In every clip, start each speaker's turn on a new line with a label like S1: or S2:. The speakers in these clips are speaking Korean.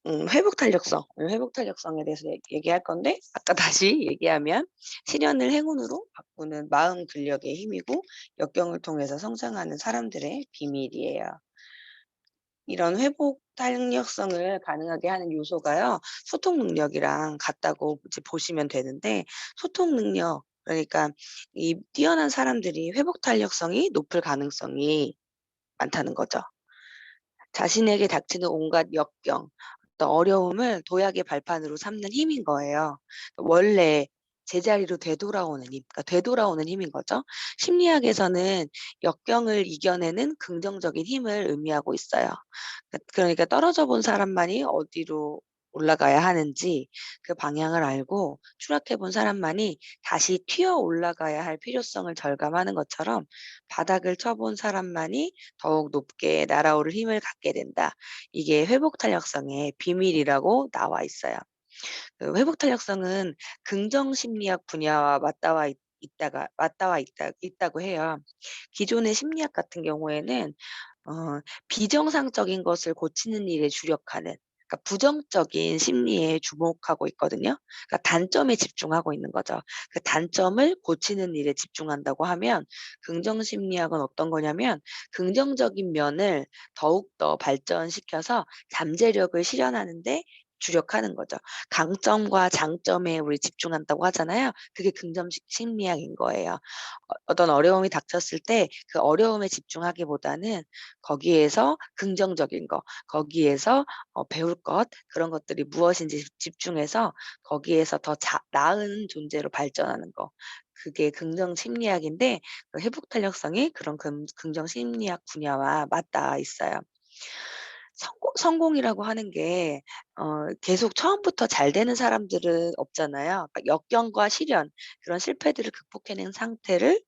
S1: 회복 탄력성. 회복 탄력성에 대해서 얘기할 건데 아까 다시 얘기하면 시련을 행운으로 바꾸는 마음 근력의 힘이고 역경을 통해서 성장하는 사람들의 비밀이에요. 이런 회복 탄력성을 가능하게 하는 요소가요. 소통 능력이랑 같다고 이제 보시면 되는데 소통 능력 그러니까 이 뛰어난 사람들이 회복 탄력성이 높을 가능성이 많다는 거죠. 자신에게 닥치는 온갖 역경, 어떤 어려움을 도약의 발판으로 삼는 힘인 거예요. 원래 제자리로 되돌아오는 힘, 그러니까 되돌아오는 힘인 거죠. 심리학에서는 역경을 이겨내는 긍정적인 힘을 의미하고 있어요. 그러니까 떨어져 본 사람만이 어디로 올라가야 하는지 그 방향을 알고 추락해 본 사람만이 다시 튀어 올라가야 할 필요성을 절감하는 것처럼 바닥을 쳐본 사람만이 더욱 높게 날아오를 힘을 갖게 된다. 이게 회복 탄력성의 비밀이라고 나와 있어요. 그 회복 탄력성은 긍정 심리학 분야와 맞닿아 있다고 해요. 기존의 심리학 같은 경우에는 비정상적인 것을 고치는 일에 주력하는 그러니까 부정적인 심리에 주목하고 있거든요. 그러니까 단점에 집중하고 있는 거죠. 그 단점을 고치는 일에 집중한다고 하면 긍정 심리학은 어떤 거냐면 긍정적인 면을 더욱더 발전시켜서 잠재력을 실현하는 데 주력하는 거죠. 강점과 장점에 우리 집중한다고 하잖아요. 그게 긍정 심리학인 거예요. 어떤 어려움이 닥쳤을 때 그 어려움에 집중하기보다는 거기에서 긍정적인 거, 거기에서 배울 것 그런 것들이 무엇인지 집중해서 거기에서 더 나은 존재로 발전하는 거. 그게 긍정 심리학인데 그 회복 탄력성이 그런 긍정 심리학 분야와 맞닿아 있어요. 성공이라고 하는 게 계속 처음부터 잘 되는 사람들은 없잖아요. 그러니까 역경과 시련 그런 실패들을 극복해낸 상태를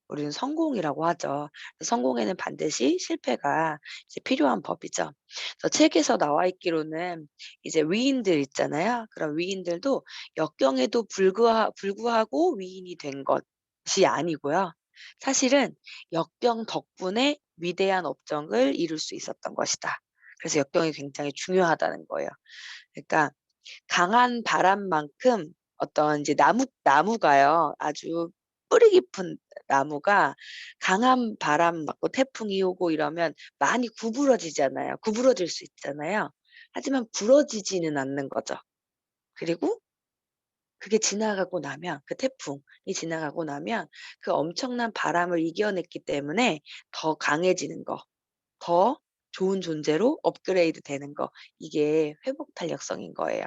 S1: 우리는 성공이라고 하죠. 성공에는 반드시 실패가 이제 필요한 법이죠. 그래서 책에서 나와 있기로는 이제 위인들 있잖아요. 그런 위인들도 역경에도 불구하고 위인이 된 것이 아니고요. 사실은 역경 덕분에 위대한 업적을 이룰 수 있었던 것이다. 그래서 역경이 굉장히 중요하다는 거예요. 그러니까 강한 바람만큼 어떤 이제 나무가요. 아주 뿌리 깊은 나무가 강한 바람 맞고 태풍이 오고 이러면 많이 구부러지잖아요. 구부러질 수 있잖아요. 하지만 부러지지는 않는 거죠. 그리고 그게 지나가고 나면 그 태풍이 지나가고 나면 그 엄청난 바람을 이겨냈기 때문에 더 강해지는 거, 더 좋은 존재로 업그레이드 되는 거 이게 회복 탄력성인 거예요.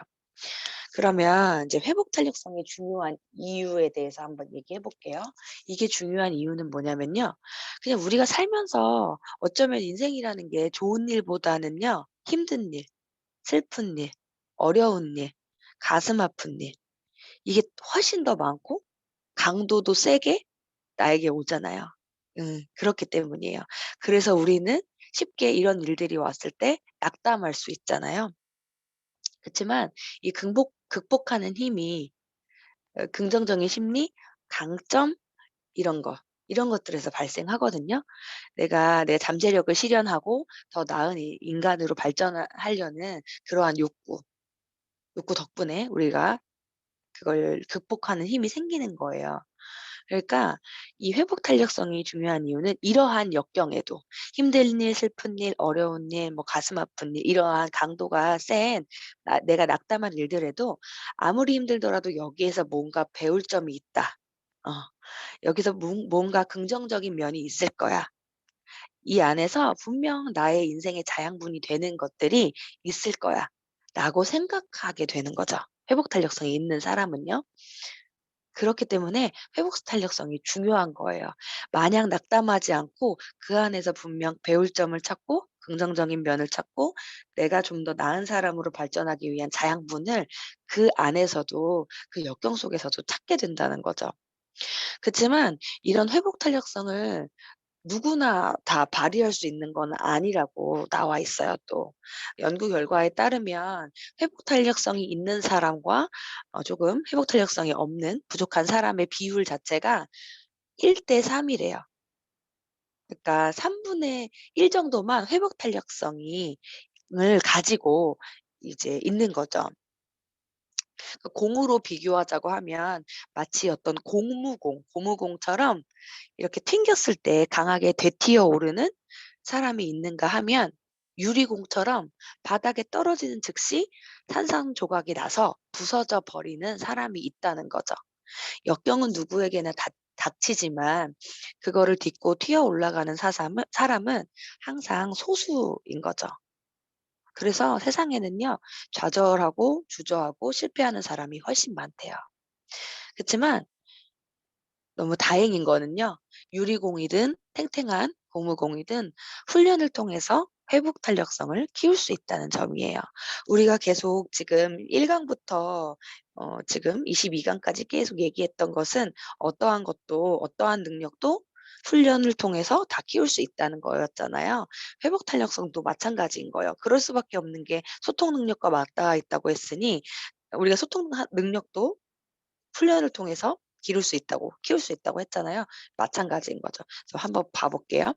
S1: 그러면 이제 회복 탄력성이 중요한 이유에 대해서 한번 얘기해 볼게요. 이게 중요한 이유는 뭐냐면요. 그냥 우리가 살면서 어쩌면 인생이라는 게 좋은 일보다는요. 힘든 일, 슬픈 일, 어려운 일, 가슴 아픈 일 이게 훨씬 더 많고 강도도 세게 나에게 오잖아요. 그렇기 때문이에요. 그래서 우리는 쉽게 이런 일들이 왔을 때 낙담할 수 있잖아요. 그치만 이 극복하는 힘이 긍정적인 심리, 강점 이런 것들에서 발생하거든요. 내가 내 잠재력을 실현하고 더 나은 인간으로 하려는 그러한 욕구 덕분에 우리가 그걸 극복하는 힘이 생기는 거예요. 그러니까 이 회복 탄력성이 중요한 이유는 이러한 역경에도 힘든 일, 슬픈 일, 어려운 일, 뭐 가슴 아픈 일 이러한 강도가 센 내가 낙담한 일들에도 아무리 힘들더라도 여기에서 뭔가 배울 점이 있다. 어. 여기서 뭔가 긍정적인 면이 있을 거야. 이 안에서 분명 나의 인생의 자양분이 되는 것들이 있을 거야. 라고 생각하게 되는 거죠. 회복 탄력성이 있는 사람은요. 그렇기 때문에 회복 탄력성이 중요한 거예요. 마냥 낙담하지 않고 그 안에서 분명 배울 점을 찾고 긍정적인 면을 찾고 내가 좀 더 나은 사람으로 발전하기 위한 자양분을 그 안에서도 그 역경 속에서도 찾게 된다는 거죠. 그치만 이런 회복 탄력성을 누구나 다 발휘할 수 있는 건 아니라고 나와 있어요 또. 연구 결과에 따르면 회복 탄력성이 있는 사람과 조금 회복 탄력성이 없는 부족한 사람의 비율 자체가 1대 3 이래요. 그러니까 3분의 1 정도만 회복 탄력성이 을 가지고 이제 있는 거죠. 그 공으로 비교하자고 하면 마치 어떤 고무공처럼 이렇게 튕겼을 때 강하게 되튀어 오르는 사람이 있는가 하면 유리공처럼 바닥에 떨어지는 즉시 산산 조각이 나서 부서져 버리는 사람이 있다는 거죠. 역경은 누구에게나 닥치지만 그거를 딛고 튀어 올라가는 사람은 항상 소수인 거죠. 그래서 세상에는요, 좌절하고 주저하고 실패하는 사람이 훨씬 많대요. 그치만 너무 다행인 거는요. 유리공이든 탱탱한 고무공이든 훈련을 통해서 회복 탄력성을 키울 수 있다는 점이에요. 우리가 계속 지금 1 강부터 지금 22 강까지 계속 얘기했던 것은 어떠한 능력도 훈련을 통해서 다 키울 수 있다는 거였잖아요. 회복 탄력성도 마찬가지인 거예요. 그럴 수밖에 없는 게 소통 능력과 맞닿아 있다고 했으니 우리가 소통 능력도 훈련을 통해서 키울 수 있다고 했잖아요. 마찬가지인 거죠. 그래서 한번 봐 볼게요.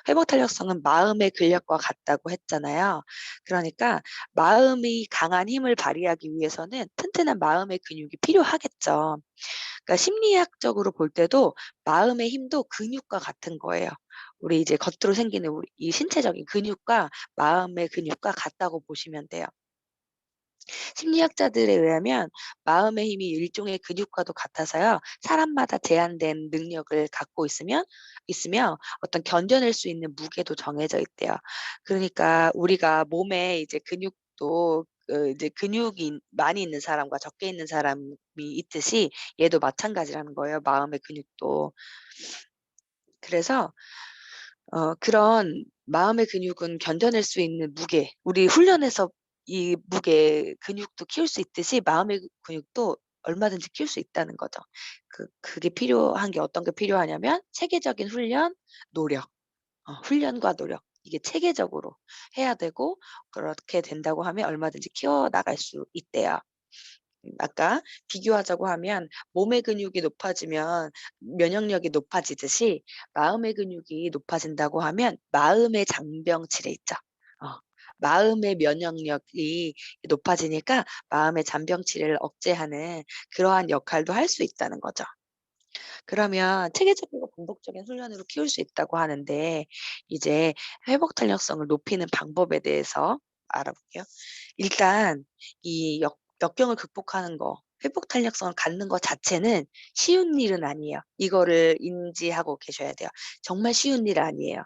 S1: 회복 탄력성은 마음의 근력과 같다고 했잖아요. 그러니까 마음이 강한 힘을 발휘하기 위해서는 튼튼한 마음의 근육이 필요하겠죠. 그러니까 심리학적으로 볼 때도 마음의 힘도 근육과 같은 거예요. 우리 이제 겉으로 생기는 우리 이 신체적인 근육과 마음의 근육과 같다고 보시면 돼요. 심리학자들에 의하면 마음의 힘이 일종의 근육과도 같아서요. 사람마다 제한된 능력을 갖고 있으며 어떤 견뎌낼 수 있는 무게도 정해져 있대요. 그러니까 우리가 몸에 이제 근육도 이제 근육이 많이 있는 사람과 적게 있는 사람이 있듯이 얘도 마찬가지라는 거예요, 마음의 근육도. 그래서 그런 마음의 근육은 견뎌낼 수 있는 무게, 우리 훈련해서 이 무게 근육도 키울 수 있듯이 마음의 근육도 얼마든지 키울 수 있다는 거죠. 그게 필요한 게 어떤 게 필요하냐면 체계적인 훈련, 노력. 훈련과 노력. 이게 체계적으로 해야 되고 그렇게 된다고 하면 얼마든지 키워 나갈 수 있대요. 아까 비교하자고 하면 몸의 근육이 높아지면 면역력이 높아지듯이 마음의 근육이 높아진다고 하면 마음의 잔병치레 있죠. 어. 마음의 면역력이 높아지니까 마음의 잔병치레를 억제하는 그러한 역할도 할 수 있다는 거죠. 그러면 체계적이고 반복적인 훈련으로 키울 수 있다고 하는데 이제 회복 탄력성을 높이는 방법에 대해서 알아볼게요. 일단 이 역경을 극복하는 거, 회복 탄력성을 갖는 것 자체는 쉬운 일은 아니에요. 이거를 인지하고 계셔야 돼요. 정말 쉬운 일 아니에요.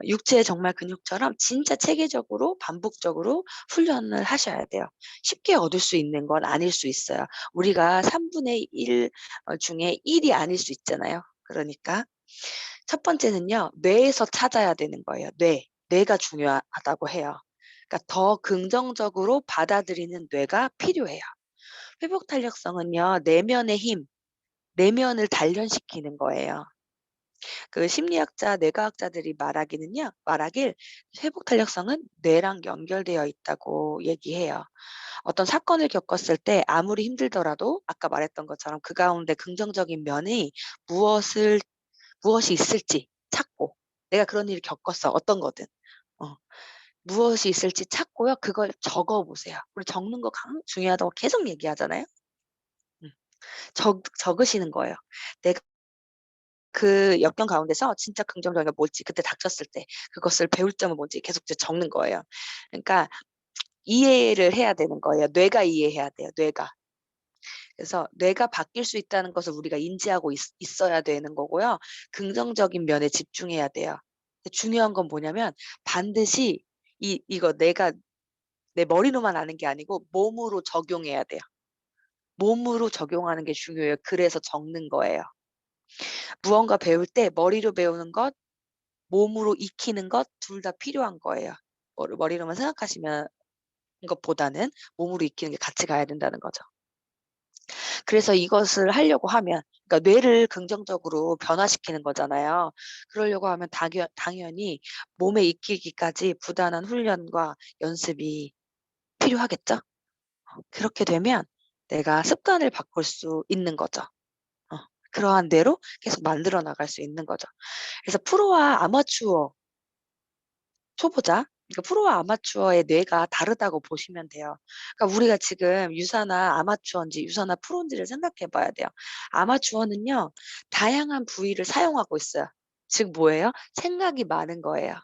S1: 육체의 정말 근육처럼 진짜 체계적으로 반복적으로 훈련을 하셔야 돼요. 쉽게 얻을 수 있는 건 아닐 수 있어요. 우리가 3분의 1 중에 1이 아닐 수 있잖아요. 그러니까 첫 번째는요. 뇌에서 찾아야 되는 거예요. 뇌. 뇌가 중요하다고 해요. 그러니까 더 긍정적으로 받아들이는 뇌가 필요해요. 회복 탄력성은요. 내면의 힘, 내면을 단련시키는 거예요. 그 심리학자, 뇌과학자들이 말하길 회복 탄력성은 뇌랑 연결되어 있다고 얘기해요. 어떤 사건을 겪었을 때 아무리 힘들더라도 아까 말했던 것처럼 그 가운데 긍정적인 면이 무엇을 무엇이 있을지 찾고, 내가 그런 일을 겪었어. 어떤 거든. 어. 무엇이 있을지 찾고요. 그걸 적어 보세요. 우리 적는 거 중요하다고 계속 얘기하잖아요. 음. 적으시는 거예요. 내가 그 역경 가운데서 진짜 긍정적인 게 뭘지, 그때 닥쳤을 때 그것을 배울 점은 뭔지 계속 이제 적는 거예요. 그러니까 이해를 해야 되는 거예요. 뇌가 이해해야 돼요, 뇌가. 그래서 뇌가 바뀔 수 있다는 것을 우리가 인지하고 있어야 되는 거고요. 긍정적인 면에 집중해야 돼요. 중요한 건 뭐냐면 반드시 이거 내가 내 머리로만 아는 게 아니고 몸으로 적용해야 돼요. 몸으로 적용하는 게 중요해요. 그래서 적는 거예요. 무언가 배울 때 머리로 배우는 것, 몸으로 익히는 것 둘 다 필요한 거예요. 머리로만 생각하시면 것보다는 몸으로 익히는 게 같이 가야 된다는 거죠. 그래서 이것을 하려고 하면, 그러니까 뇌를 긍정적으로 변화시키는 거잖아요. 그러려고 하면 당연히 몸에 익히기까지 부단한 훈련과 연습이 필요하겠죠. 그렇게 되면 내가 습관을 바꿀 수 있는 거죠. 어. 그러한 뇌로 계속 만들어 나갈 수 있는 거죠. 그래서 프로와 아마추어, 초보자 그러니까 프로와 아마추어의 뇌가 다르다고 보시면 돼요. 그러니까 우리가 지금 유사나 아마추어인지 유사나 프로인지를 생각해 봐야 돼요. 아마추어는요, 다양한 부위를 사용하고 있어요. 즉 뭐예요? 생각이 많은 거예요.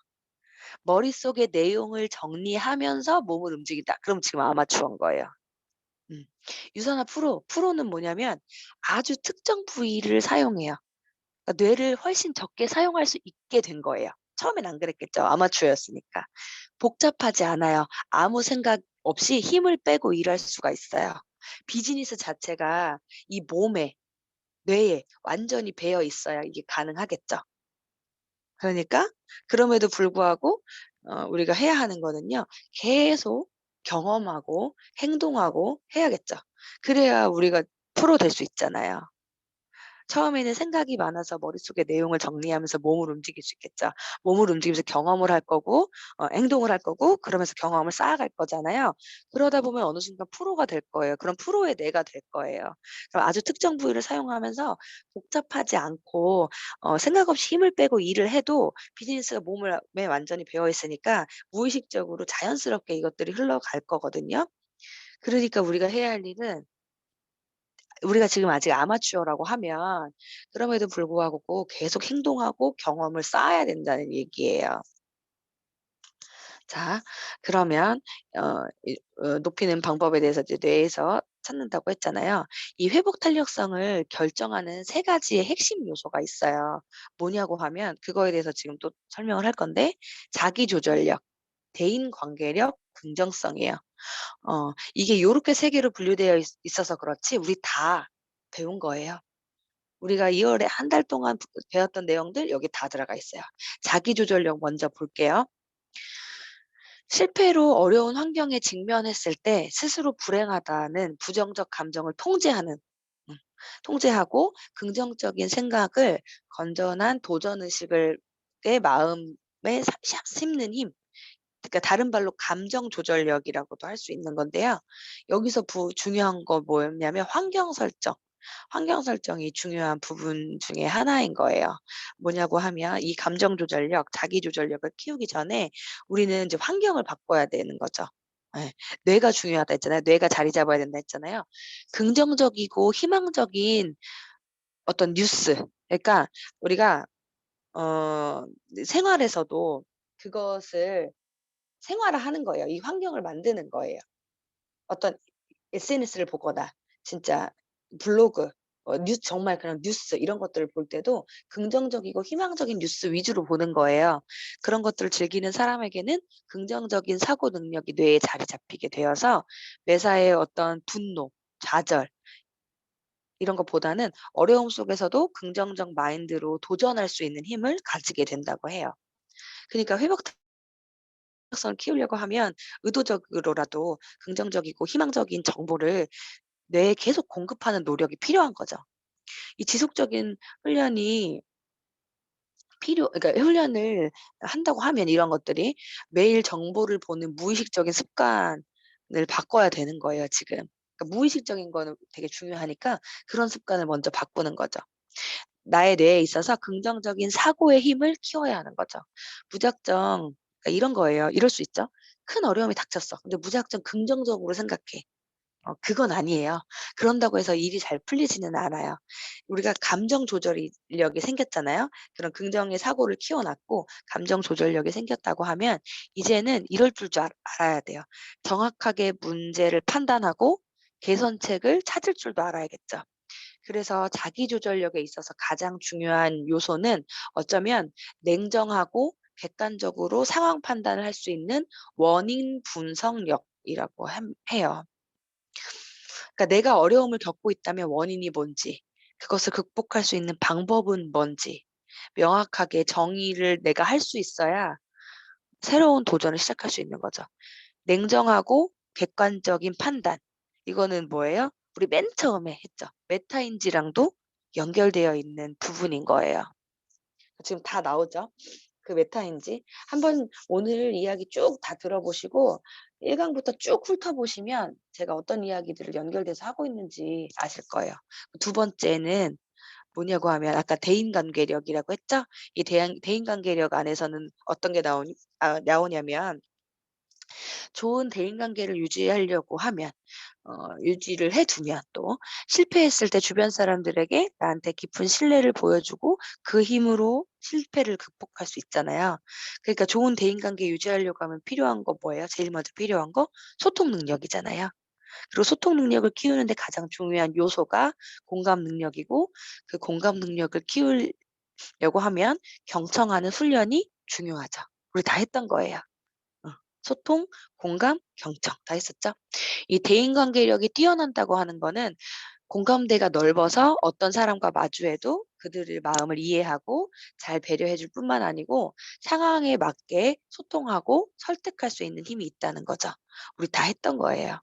S1: 머릿속에 내용을 정리하면서 몸을 움직인다. 그럼 지금 아마추어인 거예요. 음. 유사나 프로는 뭐냐면 아주 특정 부위를 사용해요. 그러니까 뇌를 훨씬 적게 사용할 수 있게 된 거예요. 처음엔 안 그랬겠죠. 아마추어였으니까. 복잡하지 않아요. 아무 생각 없이 힘을 빼고 일할 수가 있어요. 비즈니스 자체가 이 몸에, 뇌에 완전히 배어 있어야 이게 가능하겠죠. 그러니까 그럼에도 불구하고 우리가 해야 하는 거는요. 계속 경험하고 행동하고 해야겠죠. 그래야 우리가 프로 될 수 있잖아요. 처음에는 생각이 많아서 머릿속에 내용을 정리하면서 몸을 움직일 수 있겠죠. 몸을 움직이면서 경험을 할 거고 행동을 할 거고 그러면서 경험을 쌓아갈 거잖아요. 그러다 보면 어느 순간 프로가 될 거예요. 그럼 프로의 내가 될 거예요. 그럼 아주 특정 부위를 사용하면서 복잡하지 않고 생각 없이 힘을 빼고 일을 해도 비즈니스가 몸에 완전히 배어 있으니까 무의식적으로 자연스럽게 이것들이 흘러갈 거거든요. 그러니까 우리가 해야 할 일은 우리가 지금 아직 아마추어라고 하면 그럼에도 불구하고 계속 행동하고 경험을 쌓아야 된다는 얘기예요. 자, 그러면 높이는 방법에 대해서 이제 뇌에서 찾는다고 했잖아요. 이 회복 탄력성을 결정하는 세 가지의 핵심 요소가 있어요. 뭐냐고 하면 그거에 대해서 지금 또 설명을 할 건데 자기 조절력, 대인 관계력, 긍정성이에요. 이게 요렇게 세 개로 분류되어 있어서 그렇지 우리 다 배운 거예요. 우리가 2 월에 한 달 동안 배웠던 내용들 여기 다 들어가 있어요. 자기 조절력 먼저 볼게요. 실패로 어려운 환경에 직면했을 때 스스로 불행하다는 부정적 감정을 통제하는 음 통제하고 긍정적인 생각을 건전한 도전 의식을 의 마음에 심는 힘. 그러니까 다른 말로 감정 조절력이라고도 할 수 있는 건데요. 여기서 중요한 거 뭐였냐면 환경 설정. 환경 설정이 중요한 부분 중에 하나인 거예요. 뭐냐고 하면 이 감정 조절력, 자기 조절력을 키우기 전에 우리는 이제 환경을 바꿔야 되는 거죠. 예. 뇌가 중요하다 했잖아요. 뇌가 자리 잡아야 된다 했잖아요. 긍정적이고 희망적인 어떤 뉴스, 그러니까 우리가 어 생활에서도 그것을 생활화하는 거예요. 이 환경을 만드는 거예요. 어떤 SNS를 보거나 진짜 블로그 뉴스 정말 그냥 뉴스 이런 것들을 볼 때도 긍정적이고 희망적인 뉴스 위주로 보는 거예요. 그런 것들을 즐기는 사람에게는 긍정적인 사고 능력이 뇌에 자리 잡히게 되어서 매사에 어떤 분노, 좌절 이런 것보다는 어려움 속에서도 긍정적 마인드로 도전할 수 있는 힘을 가지게 된다고 해요. 그러니까 회복성을 키우려고 하면 의도적으로라도 긍정적이고 희망적인 정보를 뇌에 계속 공급하는 노력이 필요한 거죠. 이 지속적인 훈련이 그러니까 훈련을 한다고 하면 이런 것들이 매일 정보를 보는 무의식적인 습관을 바꿔야 되는 거예요 지금. 그러니까 무의식적인 거는 되게 중요하니까 그런 습관을 먼저 바꾸는 거죠. 나의 뇌에 있어서 긍정적인 사고의 힘을 키워야 하는 거죠. 무작정 그러니까 이런 거예요. 이럴 수 있죠. 큰 어려움이 닥쳤어. 근데 무작정 긍정적으로 생각해. 그건 아니에요. 그런다고 해서 일이 잘 풀리지는 않아요. 우리가 감정 조절력이 생겼잖아요. 그런 긍정의 사고를 키워 놨고 감정 조절력이 생겼다고 하면 이제는 이럴 줄 알아야 돼요. 정확하게 문제를 판단하고 개선책을 찾을 줄도 알아야겠죠. 그래서 자기 조절력에 있어서 가장 중요한 요소는 어쩌면 냉정하고 객관적으로 상황 판단을 할 수 있는 원인 분석력이라고 해요. 그러니까 내가 어려움을 겪고 있다면 원인이 뭔지, 그것을 극복할 수 있는 방법은 뭔지 명확하게 정의를 내가 할 수 있어야 새로운 도전을 시작할 수 있는 거죠. 냉정하고 객관적인 판단. 이거는 뭐예요? 우리 맨 처음에 했죠. 메타인지랑도 연결되어 있는 부분인 거예요. 지금 다 나오죠? 그 메타인지. 한번 오늘 이야기 쭉 다 들어보시고 1 강부터 쭉 훑어보시면 제가 어떤 이야기들을 연결돼서 하고 있는지 아실 거예요. 두 번째는 뭐냐고 하면 아까 대인관계력이라고 했죠? 이 대인관계력 안에서는 어떤 게 나오냐면 좋은 대인관계를 유지하려고 하면 유지를 해 두면 또 실패했을 때 주변 사람들에게 나한테 깊은 신뢰를 보여주고 그 힘으로 실패를 극복할 수 있잖아요. 그러니까 좋은 대인관계 유지하려고 하면 필요한 거 뭐예요? 제일 먼저 필요한 거 소통 능력이잖아요. 그리고 소통 능력을 키우는 데 가장 중요한 요소가 공감 능력이고 그 공감 능력을 키우려고 하면 경청하는 훈련이 중요하죠. 우리 다 했던 거예요. 어. 소통, 공감, 경청 다 했었죠? 이 대인관계력이 뛰어난다고 하는 거는 공감대가 넓어서 어떤 사람과 마주해도 그들의 마음을 이해하고 잘 배려해 줄 뿐만 아니고 상황에 맞게 소통하고 설득할 수 있는 힘이 있다는 거죠. 우리 다 했던 거예요.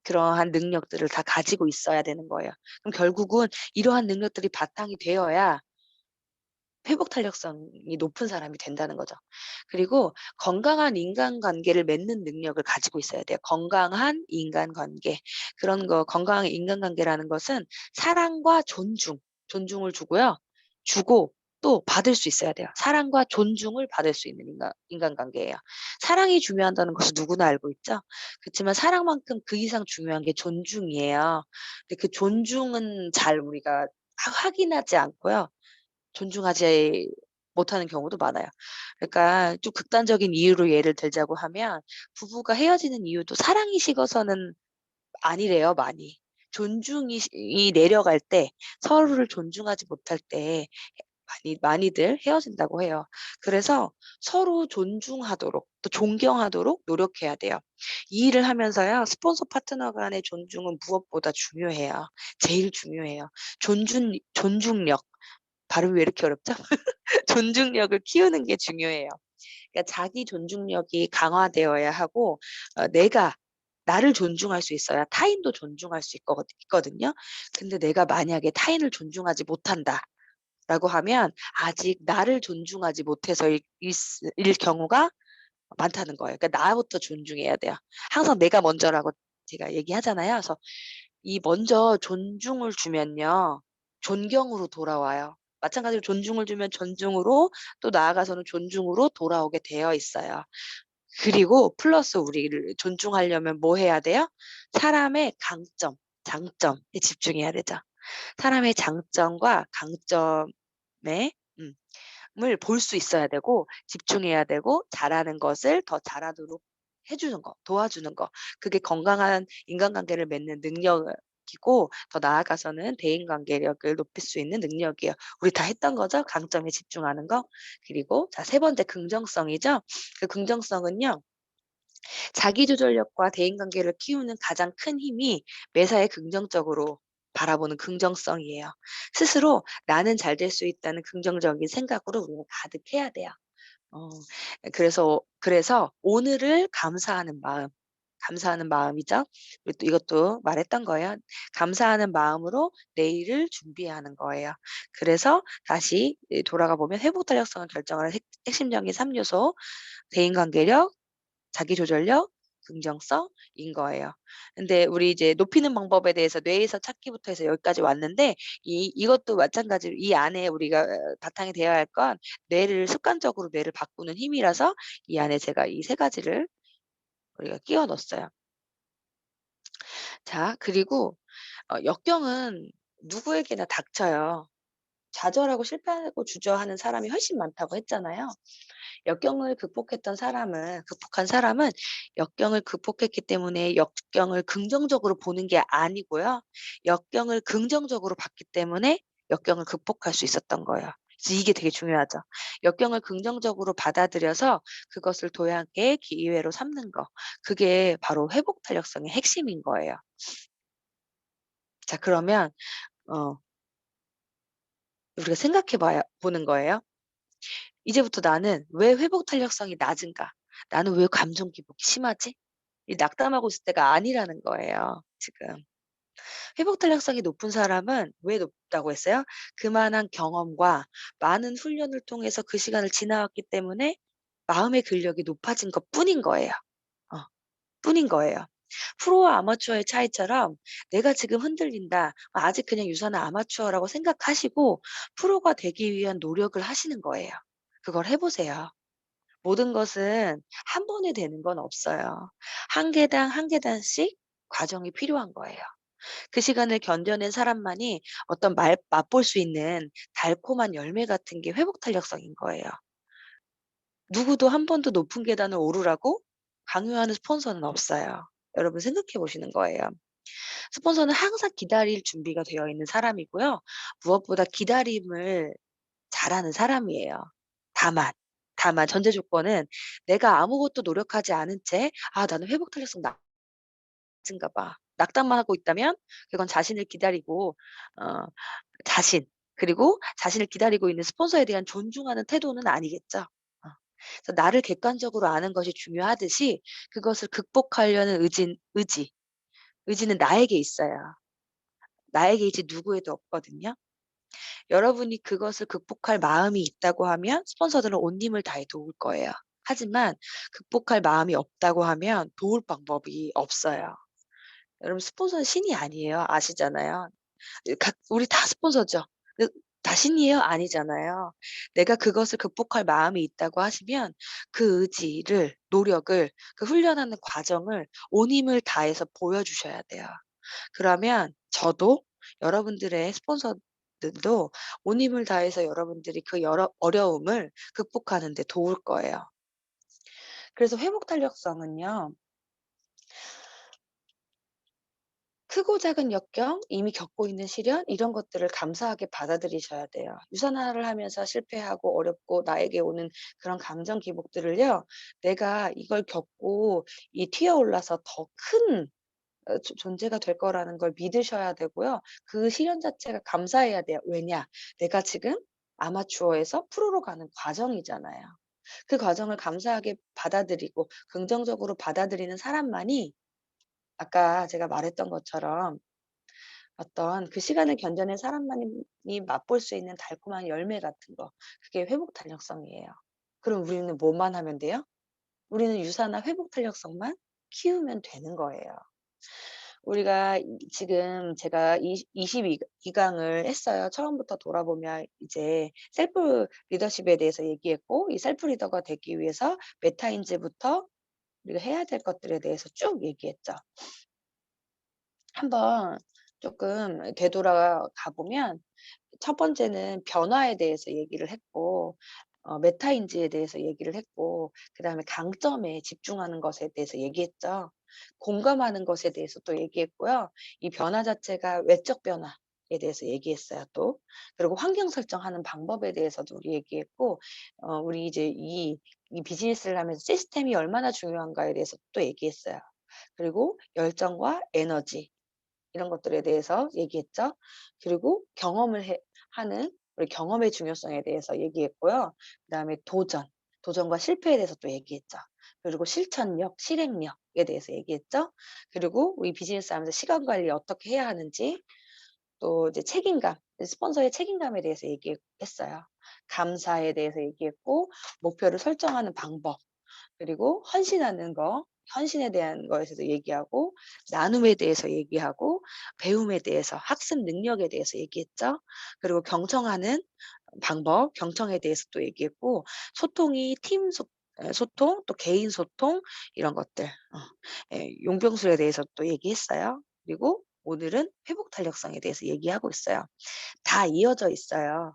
S1: 그러한 능력들을 다 가지고 있어야 되는 거예요. 그럼 결국은 이러한 능력들이 바탕이 되어야 회복 탄력성이 높은 사람이 된다는 거죠. 그리고 건강한 인간관계를 맺는 능력을 가지고 있어야 돼요. 건강한 인간관계. 그런 거 건강한 인간관계라는 것은 사랑과 존중을 주고요. 주고 또 받을 수 있어야 돼요. 사랑과 존중을 받을 수 있는 인간관계예요. 사랑이 중요하다는 것을 누구나 알고 있죠. 그렇지만 사랑만큼 그 이상 중요한 게 존중이에요. 근데 그 존중은 잘 우리가 확인하지 않고요. 존중하지 못하는 경우도 많아요. 그러니까 좀 극단적인 이유로 예를 들자고 하면 부부가 헤어지는 이유도 사랑이 식어서는 아니래요, 많이. 존중이 이 내려갈 때 서로를 존중하지 못할 때 많이들 헤어진다고 해요. 그래서 서로 존중하도록 또 존경하도록 노력해야 돼요. 이 일을 하면서요. 스폰서 파트너 간의 존중은 무엇보다 중요해요. 제일 중요해요. 존중력 발음이 왜 이렇게 어렵죠? 존중력을 키우는 게 중요해요. 그러니까 자기 존중력이 강화되어야 하고 내가 나를 존중할 수 있어야 타인도 존중할 수 있거든요. 근데 내가 만약에 타인을 존중하지 못한다라고 하면 아직 나를 존중하지 못해서 일 경우가 많다는 거예요. 그러니까 나부터 존중해야 돼요. 항상 내가 먼저라고 제가 얘기하잖아요. 그래서 이 먼저 존중을 주면요. 존경으로 돌아와요. 마찬가지로 존중을 주면 존중으로 또 나아가서는 존중으로 돌아오게 되어 있어요. 그리고 플러스 우리를 존중하려면 뭐 해야 돼요? 사람의 강점, 장점에 집중해야 되죠. 사람의 장점과 강점에 음 을 볼 수 있어야 되고 집중해야 되고 잘하는 것을 더 잘하도록 해 주는 거, 도와주는 거. 그게 건강한 인간관계를 맺는 능력이고 더 나아가서는 대인관계력을 높일 수 있는 능력이에요. 우리 다 했던 거죠. 강점에 집중하는 거. 그리고 자 세 번째 긍정성이죠. 그 긍정성은요. 자기조절력과 대인관계를 키우는 가장 큰 힘이 매사에 긍정적으로 바라보는 긍정성이에요. 스스로 '나는 잘 될 수 있다.'는 긍정적인 생각으로 우리는 가득해야 돼요. 어 그래서 오늘을 감사하는 마음이죠. 그리고 또 이것도 말했던 거예요. 감사하는 마음으로 내일을 준비하는 거예요. 그래서 다시 돌아가 보면 회복 탄력성을 결정하는 핵심적인 3 요소 대인관계력, 자기조절력, 긍정성인 거예요. 근데 우리 이제 높이는 방법에 대해서 뇌에서 찾기부터 해서 여기까지 왔는데 이것도 마찬가지로 이 안에 우리가 바탕이 되어야 할 건 뇌를 바꾸는 힘이라서 이 안에 제가 이 세 가지를 우리가 끼워 넣었어요. 자 그리고 역경은 누구에게나 닥쳐요. 좌절하고 실패하고 주저하는 사람이 훨씬 많다고 했잖아요. 극복한 사람은 역경을 극복했기 때문에 역경을 긍정적으로 보는 게 아니고요. 역경을 긍정적으로 봤기 때문에 역경을 극복할 수 있었던 거예요. 그래서 이게 되게 중요하죠. 역경을 긍정적으로 받아들여서 그것을 도약의 기회로 삼는 거. 그게 바로 회복 탄력성의 핵심인 거예요. 자 그러면 어 우리가 생각해 봐야 보는 거예요. 이제부터 나는 왜 회복 탄력성이 낮은가? 나는 왜 감정 기복이 심하지? 이 낙담하고 있을 때가 아니라는 거예요, 지금. 회복 탄력성이 높은 사람은 왜 높다고 했어요? 그만한 경험과 많은 훈련을 통해서 그 시간을 지나왔기 때문에 마음의 근력이 높아진 것뿐인 거예요. 어 뿐인 거예요. 프로와 아마추어의 차이처럼 '내가 지금 흔들린다. 아직 그냥 유사한 아마추어'라고 생각하시고 프로가 되기 위한 노력을 하시는 거예요. 그걸 해 보세요. 모든 것은 한 번에 되는 건 없어요. 한 계단 한 계단씩 과정이 필요한 거예요. 그 시간을 견뎌낸 사람만이 어떤 말 맛볼 수 있는 달콤한 열매 같은 게 회복 탄력성인 거예요. 누구도 한 번도 높은 계단을 오르라고 강요하는 스폰서는 없어요. 여러분 생각해 보시는 거예요. 스폰서는 항상 기다릴 준비가 되어 있는 사람이고요. 무엇보다 기다림을 잘하는 사람이에요. 다만, 다만 전제 조건은 내가 아무것도 노력하지 않은 채 '아 나는 회복 탄력성 낮은가 봐.' 낙담만 하고 있다면 그건 자신을 기다리고 어 자신 그리고 자신을 기다리고 있는 스폰서에 대한 존중하는 태도는 아니겠죠. 그래서 나를 객관적으로 아는 것이 중요하듯이 그것을 극복하려는 의지는 나에게 있어요. 나에게 있지 누구에도 없거든요. 여러분이 그것을 극복할 마음이 있다고 하면 스폰서들은 온 힘을 다해 도울 거예요. 하지만 극복할 마음이 없다고 하면 도울 방법이 없어요. 여러분 스폰서는 신이 아니에요. 아시잖아요. 각 우리 다 스폰서죠. 다 신이에요? 아니잖아요. 내가 그것을 극복할 마음이 있다고 하시면 그 의지를 노력을 그 훈련하는 과정을 온 힘을 다해서 보여주셔야 돼요. 그러면 저도 여러분들의 스폰서들도 온 힘을 다해서 여러분들이 그 여러 어려움을 극복하는 데 도울 거예요. 그래서 회복 탄력성은요. 크고 작은 역경, 이미 겪고 있는 시련 이런 것들을 감사하게 받아들이셔야 돼요. 유산화를 하면서 실패하고 어렵고 나에게 오는 그런 감정 기복들을요. 내가 이걸 겪고 이 튀어올라서 더 큰 존재가 될 거라는 걸 믿으셔야 되고요. 그 시련 자체가 감사해야 돼요. 왜냐? 내가 지금 아마추어에서 프로로 가는 과정이잖아요. 그 과정을 감사하게 받아들이고 긍정적으로 받아들이는 사람만이 아까 제가 말했던 것처럼 어떤 그 시간을 견뎌낸 사람만이 맛볼 수 있는 달콤한 열매 같은 거 그게 회복 탄력성이에요. 그럼 우리는 뭐만 하면 돼요? 우리는 유사나 회복 탄력성만 키우면 되는 거예요. 우리가 지금 제가 22 강을 했어요. 처음부터 돌아보면 이제 셀프 리더십에 대해서 얘기했고 이 셀프 리더가 되기 위해서 메타인지부터 우리가 해야 될 것들에 대해서 쭉 얘기했죠. 한번 조금 되돌아가 보면 첫 번째는 변화에 대해서 얘기를 했고 메타인지에 대해서 얘기를 했고 그다음에 강점에 집중하는 것에 대해서 얘기했죠. 공감하는 것에 대해서 또 얘기했고요. 이 변화 자체가 외적 변화에 대해서 얘기했어요 또. 그리고 환경 설정하는 방법에 대해서도 우리 얘기했고 우리 이제 이 비즈니스를 하면서 시스템이 얼마나 중요한가에 대해서 또 얘기했어요. 그리고 열정과 에너지 이런 것들에 대해서 얘기했죠. 그리고 경험을 하는 우리 경험의 중요성에 대해서 얘기했고요. 그다음에 도전과 실패에 대해서 또 얘기했죠. 그리고 실천력, 실행력에 대해서 얘기했죠. 그리고 우리 비즈니스 하면서 시간 관리 어떻게 해야 하는지 또 이제 책임감, 스폰서의 책임감에 대해서 얘기했어요. 감사에 대해서 얘기했고 목표를 설정하는 방법 그리고 헌신하는 거, 헌신에 대한 거에서도 얘기하고 나눔에 대해서 얘기하고 배움에 대해서 학습 능력에 대해서 얘기했죠. 그리고 경청하는 방법, 경청에 대해서 또 얘기했고 소통이 팀 소통 또 개인 소통 이런 것들 용병술에 대해서 또 얘기했어요. 그리고 오늘은 회복 탄력성에 대해서 얘기하고 있어요. 다 이어져 있어요.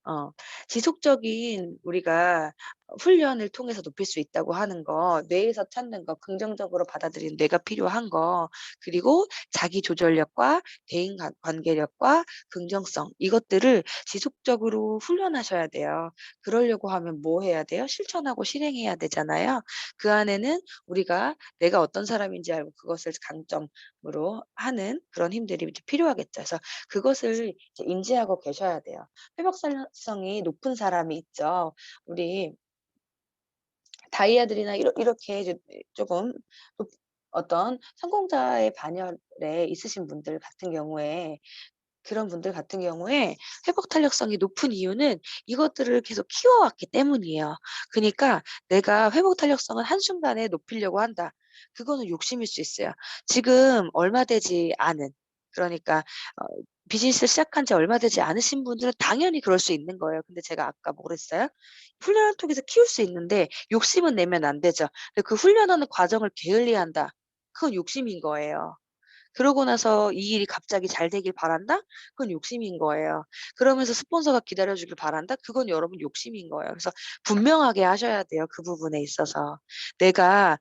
S1: 어 지속적인 우리가 훈련을 통해서 높일 수 있다고 하는 거, 뇌에서 찾는 거, 긍정적으로 받아들이는 뇌가 필요한 거, 그리고 자기 조절력과 대인 관계력과 긍정성 이것들을 지속적으로 훈련하셔야 돼요. 그러려고 하면 뭐 해야 돼요? 실천하고 실행해야 되잖아요. 그 안에는 우리가 내가 어떤 사람인지 알고 그것을 강점으로 하는 그런 힘들이 이제 필요하겠죠. 그래서 그것을 이제 인지하고 계셔야 돼요. 회복성이 높은 사람이 있죠. 우리 다이아들이나 이렇게 이제 쪼금 높 어떤 성공자의 반열에 있으신 분들 같은 경우에 그런 분들 같은 경우에 회복 탄력성이 높은 이유는 이것들을 계속 키워왔기 때문이에요. 그니까 '내가 회복 탄력성을 한순간에 높이려고 한다.' 그거는 욕심일 수 있어요. 지금 얼마 되지 않은 그러니까 어 비즈니스를 시작한 지 얼마 되지 않으신 분들은 당연히 그럴 수 있는 거예요. 근데 제가 아까 뭐 그랬어요? 훈련을 통해서 키울 수 있는데 욕심은 내면 안 되죠. 근데 그 훈련하는 과정을 게을리한다. 그건 욕심인 거예요. 그러고 나서 이 일이 갑자기 잘 되길 바란다? 그건 욕심인 거예요. 그러면서 스폰서가 기다려 주길 바란다? 그건 여러분 욕심인 거예요. 그래서 분명하게 하셔야 돼요, 그 부분에 있어서. 내가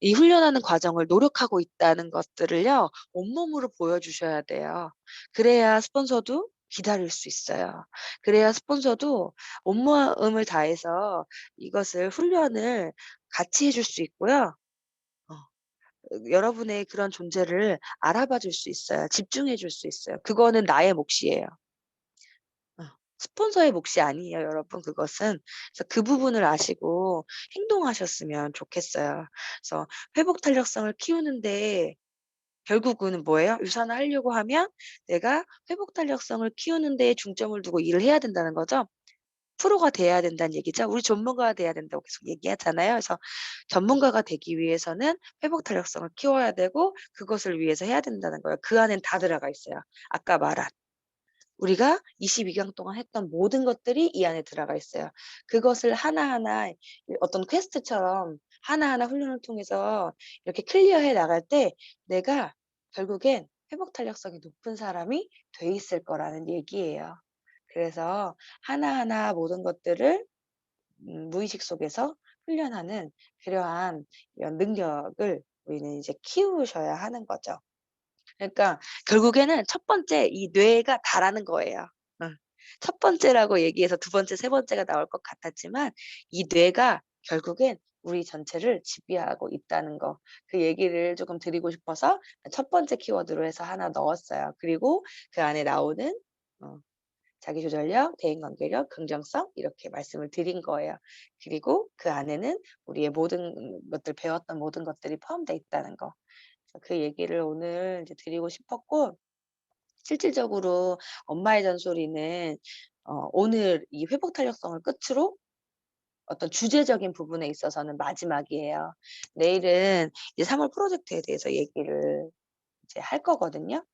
S1: 이 훈련하는 과정을 노력하고 있다는 것들을요, 온몸으로 보여주셔야 돼요. 그래야 스폰서도 기다릴 수 있어요. 그래야 스폰서도 온마음을 다해서 이것을 훈련을 같이 해줄 수 있고요. 어 여러분의 그런 존재를 알아봐 줄 수 있어요. 집중해 줄 수 있어요. 그거는 나의 몫이에요. 어. 스폰서의 몫이 아니에요, 여러분 그것은. 그래서 그 부분을 아시고 행동하셨으면 좋겠어요. 그래서 회복 탄력성을 키우는데 결국은 뭐예요? 유산을 하려고 하면 내가 회복 탄력성을 키우는 데에 중점을 두고 일을 해야 된다는 거죠. 프로가 돼야 된다는 얘기죠. 우리 전문가가 돼야 된다고 계속 얘기하잖아요. 그래서 전문가가 되기 위해서는 회복 탄력성을 키워야 되고 그것을 위해서 해야 된다는 거예요. 그 안엔 다 들어가 있어요. 아까 말한 우리가 22강 동안 했던 모든 것들이 이 안에 들어가 있어요. 그것을 하나하나 어떤 퀘스트처럼 하나하나 훈련을 통해서 이렇게 클리어해 나갈 때 내가 결국엔 회복 탄력성이 높은 사람이 돼 있을 거라는 얘기예요. 그래서 하나하나 모든 것들을 무의식 속에서 훈련하는 그러한 이런 능력을 우리는 이제 키우셔야 하는 거죠. 그러니까 결국에는 첫 번째 이 뇌가 다라는 거예요. 응. 첫 번째라고 얘기해서 두 번째, 세 번째가 나올 것 같았지만 이 뇌가 결국엔 우리 전체를 지배하고 있다는 거. 그 얘기를 조금 드리고 싶어서 첫 번째 키워드로 해서 하나 넣었어요. 그리고 그 안에 나오는 어 자기조절력, 대인관계력, 긍정성 이렇게 말씀을 드린 거예요. 그리고 그 안에는 우리의 모든 것들 배웠던 모든 것들이 포함되어 있다는 거. 그래서 그 얘기를 오늘 이제 드리고 싶었고 실질적으로 엄마의 잔소리는 오늘 이 회복 탄력성을 끝으로 어떤 주제적인 부분에 있어서는 마지막이에요. 내일은 이제 3월 프로젝트에 대해서 얘기를 이제 할 거거든요.